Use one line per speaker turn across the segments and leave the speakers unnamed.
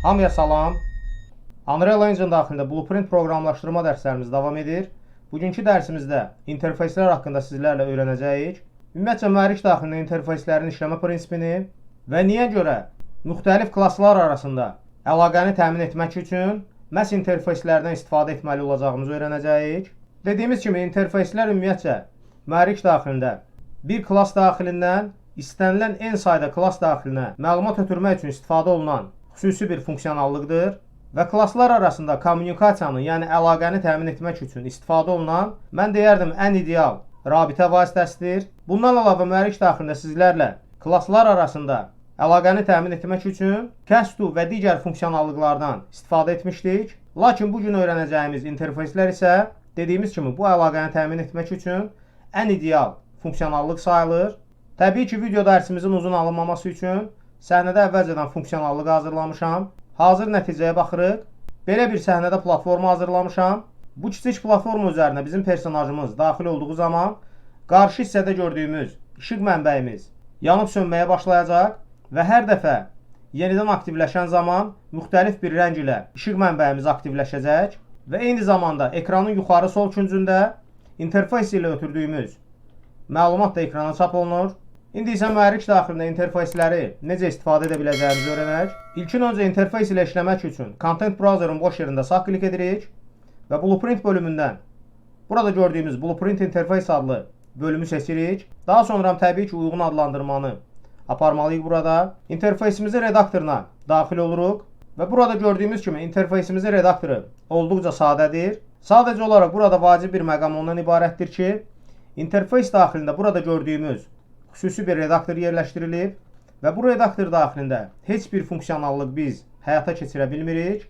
Hamıya salam. Unreal Engine daxilində Blueprint proqramlaşdırma dərslərimiz davam edir. Bugünkü dərsimizdə interfeyslər haqqında sizlərlə öyrənəcəyik. Ümumiyyətcə, mühərrik daxilində interfeyslərin işləmə prinsipini və niyə görə müxtəlif klasslar arasında əlaqəni təmin etmək üçün məhz interfeyslərdən istifadə etməli olacağımızı öyrənəcəyik. Dediyimiz kimi, interfeyslər ümumiyyətcə mühərrik daxilində bir klass daxilindən istənilən n sayda klass daxilinə məlumat ötürmək üçün istifadə olunan xüsusi bir funksionallıqdır və klasslar arasında kommunikasiyanı, yəni əlaqəni təmin etmək üçün istifadə olunan, mən deyərdim, ən ideal rabitə vasitəsidir. Bundan əlavə, mühərrik daxilində sizlərlə klasslar arasında əlaqəni təmin etmək üçün cast-to və digər funksionallıqlardan istifadə etmişdik. Lakin bugün öyrənəcəyimiz interfeyslər isə dediyimiz kimi bu əlaqəni təmin etmək üçün ən ideal funksionallıq sayılır. Təbii ki, video dərsimizin uzun alınmaması üçün səhnədə əvvəlcədən funksionallıq hazırlamışam. Hazır nəticəyə baxırıq. Belə bir səhnədə platforma hazırlamışam. Bu kiçik platforma üzərinə bizim personajımız daxil olduğu zaman qarşı hissədə gördüyümüz işıq mənbəyimiz yanıb sönməyə başlayacaq və hər dəfə yenidən aktivləşən zaman müxtəlif bir rəng ilə işıq mənbəyimiz aktivləşəcək və eyni zamanda ekranın yuxarı sol küncündə interfeys ilə ötürdüyümüz məlumat da ekrana çap olunur. İndi isə mühərrik daxilində interfeysləri necə istifadə edə biləcəyimizi öyrənək. İlkin öncə interfeys ilə işləmək üçün Content Browser'ın boş yerində sağ klik edirik və Blueprint bölümündən burada gördüyümüz Blueprint Interface adlı bölümü seçirik. Daha sonra təbii ki, uyğun adlandırmanı aparmalıyıq burada. İnterfeysimizin redaktoruna daxil oluruq və burada gördüyümüz kimi interfeysimizin redaktoru olduqca sadədir. Sadəcə olaraq burada vacib bir məqam ondan ibarətdir ki, interfeys daxilində burada gördüyümüz xüsusi bir redaktor yerləşdirilib və bu redaktor daxilində heç bir funksionallıq biz həyata keçirə bilmirik.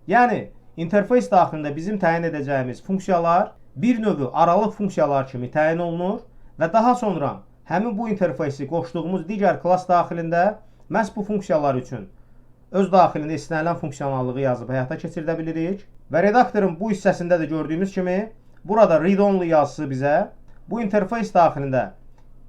Yəni, interfeys daxilində bizim təyin edəcəyimiz funksiyalar bir növü aralıq funksiyalar kimi təyin olunur və daha sonra həmin bu interfeysi qoşduğumuz digər klass daxilində məhz bu funksiyalar üçün öz daxilində istənilən funksionallığı yazıb həyata keçirdə bilirik. Və redaktorun bu hissəsində də gördüyümüz kimi burada read-only yazısı bizə bu interfeys daxilində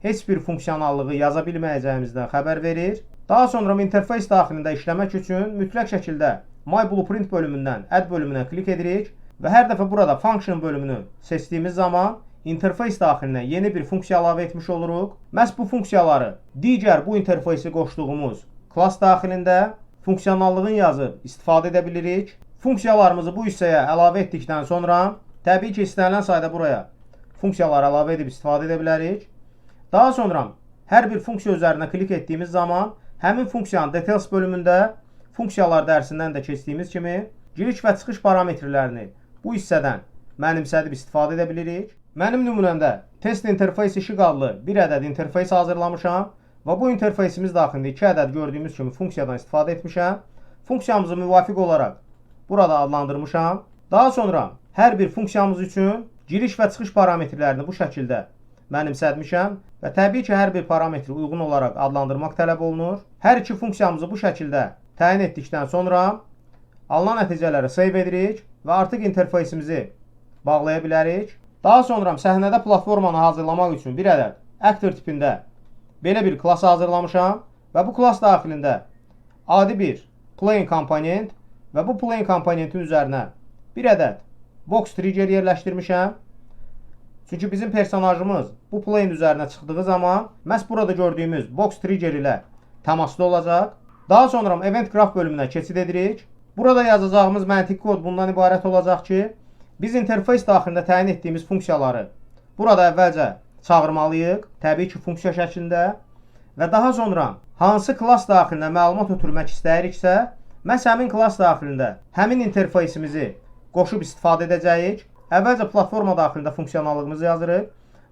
heç bir funksionallığı yaza bilməyəcəyimizdən xəbər verir. Daha sonra interfeys daxilində işləmək üçün mütləq şəkildə My Blueprint bölümündən Add bölümünə klik edirik və hər dəfə burada Function bölümünü seçdiyimiz zaman interfeys daxilinə yeni bir funksiya əlavə etmiş oluruq. Məhz bu funksiyaları digər bu interfeysi qoşduğumuz klass daxilində funksionallığın yazıb istifadə edə bilirik. Funksiyalarımızı bu hissəyə əlavə etdikdən sonra təbii ki, istənilən sayda buraya funksiyalar əlavə edib istifadə edə bilərik. Daha sonra hər bir funksiya üzərinə klik etdiyimiz zaman həmin funksiyanın Details bölümündə funksiyalar dərsindən də keçdiyimiz kimi giriş və çıxış parametrlərini bu hissədən mənimsədib istifadə edə bilirik. Mənim nümunəmdə Test Interface işıq adlı bir ədəd interfeys hazırlamışam və bu interfeysimiz daxilində 2 ədəd gördüyümüz kimi funksiyadan istifadə etmişəm. Funksiyamızı müvafiq olaraq burada adlandırmışam. Daha sonra hər bir funksiyamız üçün giriş və çıxış parametrlərini bu şəkildə mənimsədmişəm və təbii ki, hər bir parametri uyğun olaraq adlandırmaq tələb olunur. Hər iki funksiyamızı bu şəkildə təyin etdikdən sonra alınan nəticələri save edirik və artıq interfeysimizi bağlaya bilərik. Daha sonra səhnədə platformanı hazırlamaq üçün bir ədəd actor tipində belə bir klass hazırlamışam və bu klass daxilində adi bir plane komponent və bu plane komponentin üzərinə bir ədəd box trigger yerləşdirmişəm. Çünki bizim personajımız bu plane üzərinə çıxdığı zaman məhz burada gördüyümüz box trigger ilə təmasda olacaq. Daha sonra Event Graph bölümünə keçid edirik. Burada yazacağımız məntiq kod bundan ibarət olacaq ki, biz interfeys daxilində təyin etdiyimiz funksiyaları burada əvvəlcə çağırmalıyıq, təbii ki, funksiya şəklində və daha sonra hansı klass daxilində məlumat ötürmək istəyiriksə, məhz həmin klass daxilində həmin interfeysimizi qoşub istifadə edəcəyik. Əvvəlcə platforma daxilində funksionallığımızı yazırıq.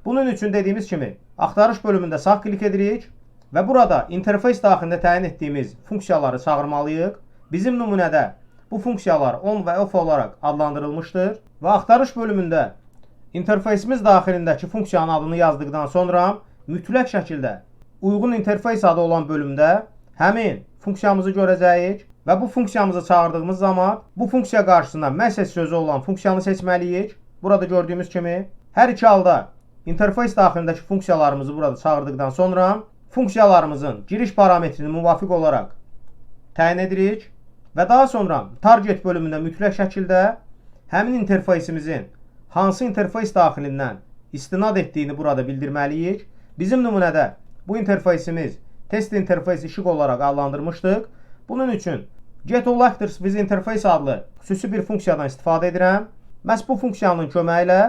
Bunun üçün dediyimiz kimi axtarış bölümündə sağ klik edirik və burada interfeys daxilində təyin etdiyimiz funksiyaları çağırmalıyıq. Bizim nümunədə bu funksiyalar on və off olaraq adlandırılmışdır və axtarış bölümündə interfeysimiz daxilindəki funksiyanın adını yazdıqdan sonra mütləq şəkildə uyğun interfeys adı olan bölümdə həmin funksiyamızı görəcəyik və bu funksiyamızı çağırdığımız zaman bu funksiya qarşısında message sözü olan funksiyanı seçməliyik. Burada gördüyümüz kimi hər iki halda interfeys daxilindəki funksiyalarımızı burada çağırdıqdan sonra funksiyalarımızın giriş parametrini müvafiq olaraq təyin edirik və daha sonra target bölümündə mütləq şəkildə həmin interfeysimizin hansı interfeys daxilindən istinad etdiyini burada bildirməliyik. Bizim nümunədə bu interfeysimiz test interfeys işıq olaraq adlandırmışdıq. Bunun üçün getAllActors with Interface adlı xüsusi bir funksiyadan istifadə edirəm. Məhz bu funksiyanın köməyi ilə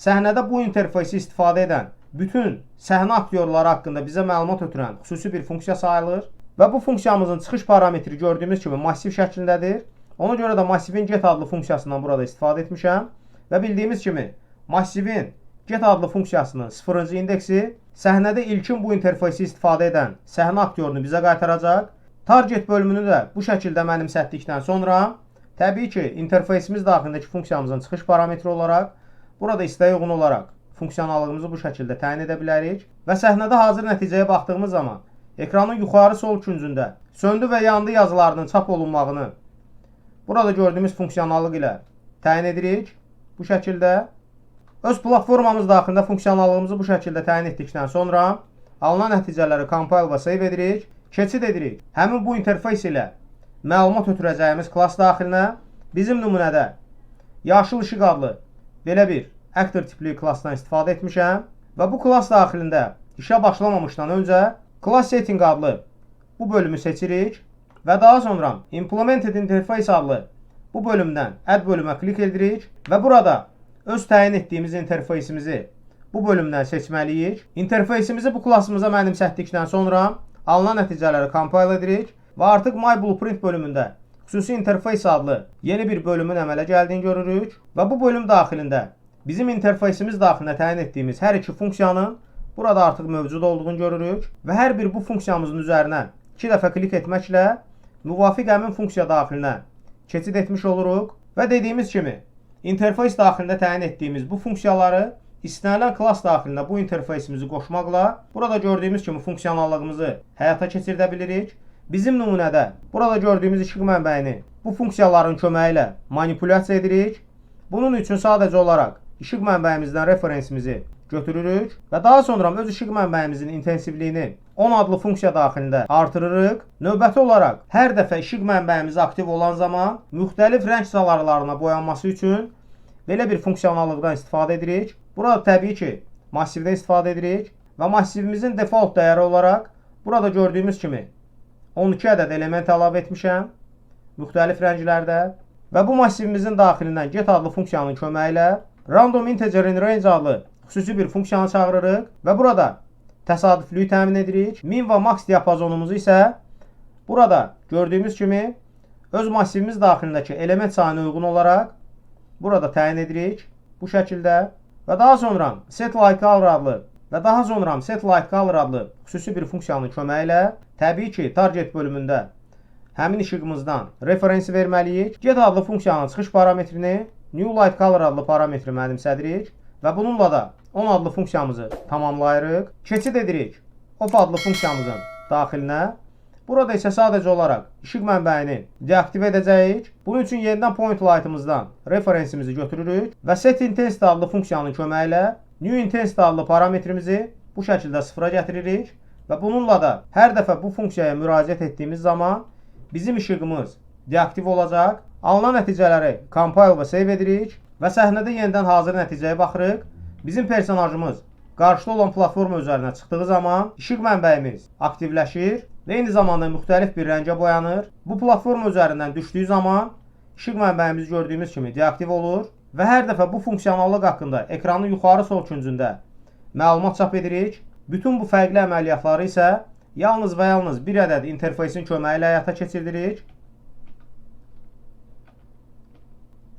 səhnədə bu interfeysi istifadə edən bütün səhnə aktyorları haqqında bizə məlumat ötürən xüsusi bir funksiya sayılır. Və bu funksiyamızın çıxış parametri gördüyümüz kimi massiv şəklindədir. Ona görə də massivin get adlı funksiyasından burada istifadə etmişəm. Və bildiyimiz kimi massivin get adlı funksiyasının 0-cı indeksi səhnədə ilkin bu interfeysi istifadə edən səhnə aktyorunu bizə qaytaracaq. Target bölümünü də bu şəkildə mənimsətdikdən sonra təbii ki, interfeysimiz daxilindəki funksiyamızın çıxış parametri olaraq burada istəyə uyğun olaraq funksiyonallığımızı bu şəkildə təyin edə bilərik. Və səhnədə hazır nəticəyə baxdığımız zaman ekranın yuxarı sol küncündə söndü və yandı yazılarının çap olunmağını burada gördüyümüz funksiyonallıq ilə təyin edirik. Bu şəkildə öz platformamız daxilində funksiyonallığımızı bu şəkildə təyin etdikdən sonra alınan nəticələri compile və save edirik. Keçid edirik. Həmin bu interfeys ilə məlumat ötürəcəyimiz klass daxilinə bizim nümunədə yaşıl işıq adlı belə bir actor tipli klassdan istifadə etmişəm və bu klass daxilində işə başlamamışdan öncə class setting adlı bu bölümü seçirik və daha sonra implemented interface adlı bu bölümdən add bölümə klik edirik və burada öz təyin etdiyimiz interfeysimizi bu bölümdən seçməliyik. İnterfeysimizi bu klassımıza mənimsətdikdən sonra alınan nəticələri compile edirik və artıq My Blueprint bölümündə xüsusi interfeys adlı yeni bir bölümün əmələ gəldiyini görürük və bu bölüm daxilində bizim interfeysimiz daxilində təyin etdiyimiz hər iki funksiyanın burada artıq mövcud olduğunu görürük və hər bir bu funksiyamızın üzərinə 2 dəfə klik etməklə müvafiq həmin funksiya daxilinə keçid etmiş oluruq və dediyimiz kimi interfeys daxilində təyin etdiyimiz bu funksiyaları İstənilən klass daxilində bu interfeysimizi qoşmaqla burada gördüyümüz kimi funksiyonallığımızı həyata keçirdə bilirik. Bizim nümunədə burada gördüyümüz işıq mənbəyini bu funksiyaların köməyi ilə manipulyasiya edirik. Bunun üçün sadəcə olaraq işıq mənbəyimizdən referensimizi götürürük və daha sonra öz işıq mənbəyimizin intensivliyini 10 adlı funksiya daxilində artırırıq. Növbəti olaraq hər dəfə işıq mənbəyimiz aktiv olan zaman müxtəlif rəng salarlarına boyanması üçün belə bir funksiyonallıqdan istifadə edirik. Burada təbii ki, massivdən istifadə edirik və massivimizin default dəyəri olaraq burada gördüyümüz kimi 12 ədəd element əlavə etmişəm müxtəlif rənglərdə və bu massivimizin daxilindən get adlı funksiyanın köməyi ilə random integer in range adlı xüsusi bir funksiyanı çağırırıq və burada təsadüflüyü təmin edirik. Min və max diapazonumuzu isə burada gördüyümüz kimi öz massivimiz daxilindəki element sayına uyğun olaraq burada təyin edirik bu şəkildə. Və daha sonra set light color adlı xüsusi bir funksiyanın köməyi ilə təbii ki, target bölümündə həmin işığımızdan referensi verməliyik. Get adlı funksiyanın çıxış parametrini new light color adlı parametri mənimsədirik və bununla da 10 adlı funksiyamızı tamamlayırıq. Keçid edirik off adlı funksiyamızın daxilinə. Burada isə sadəcə olaraq işıq mənbəyini deaktiv edəcəyik. Bunun üçün yenidən point light'ımızdan referensimizi götürürük və set intensity adlı funksiyanın köməyi ilə new intensity adlı parametrimizi bu şəkildə sıfıra gətiririk və bununla da hər dəfə bu funksiyaya müraciət etdiyimiz zaman bizim işığımız deaktiv olacaq. Alınan nəticələri compile və save edirik və səhnədə yenidən hazır nəticəyə baxırıq. Bizim personajımız qarşıda olan platforma üzərinə çıxdığı zaman işıq mənbəyimiz aktivləşir və eyni zamanda müxtəlif bir rəngə boyanır. Bu platforma üzərindən düşdüyü zaman işıq mənbəyimiz gördüyümüz kimi deaktiv olur və hər dəfə bu funksiyonallıq haqqında ekranın yuxarı sol küncündə məlumat çap edirik. Bütün bu fərqli əməliyyatları isə yalnız və yalnız bir ədəd interfeysin köməyi ilə həyata keçiririk.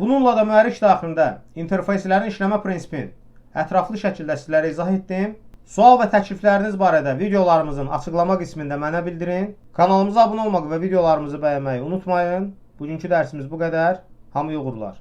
Bununla da mühərrik daxilində interfeyslərin işləmə prinsipini ətraflı şəkildə sizlərə izah etdim. Sual və təklifləriniz barədə videolarımızın açıqlama qismində mənə bildirin. Kanalımıza abunə olmaq və videolarımızı bəyənməyi unutmayın. Bugünkü dərsimiz bu qədər. Hamıya uğurlar.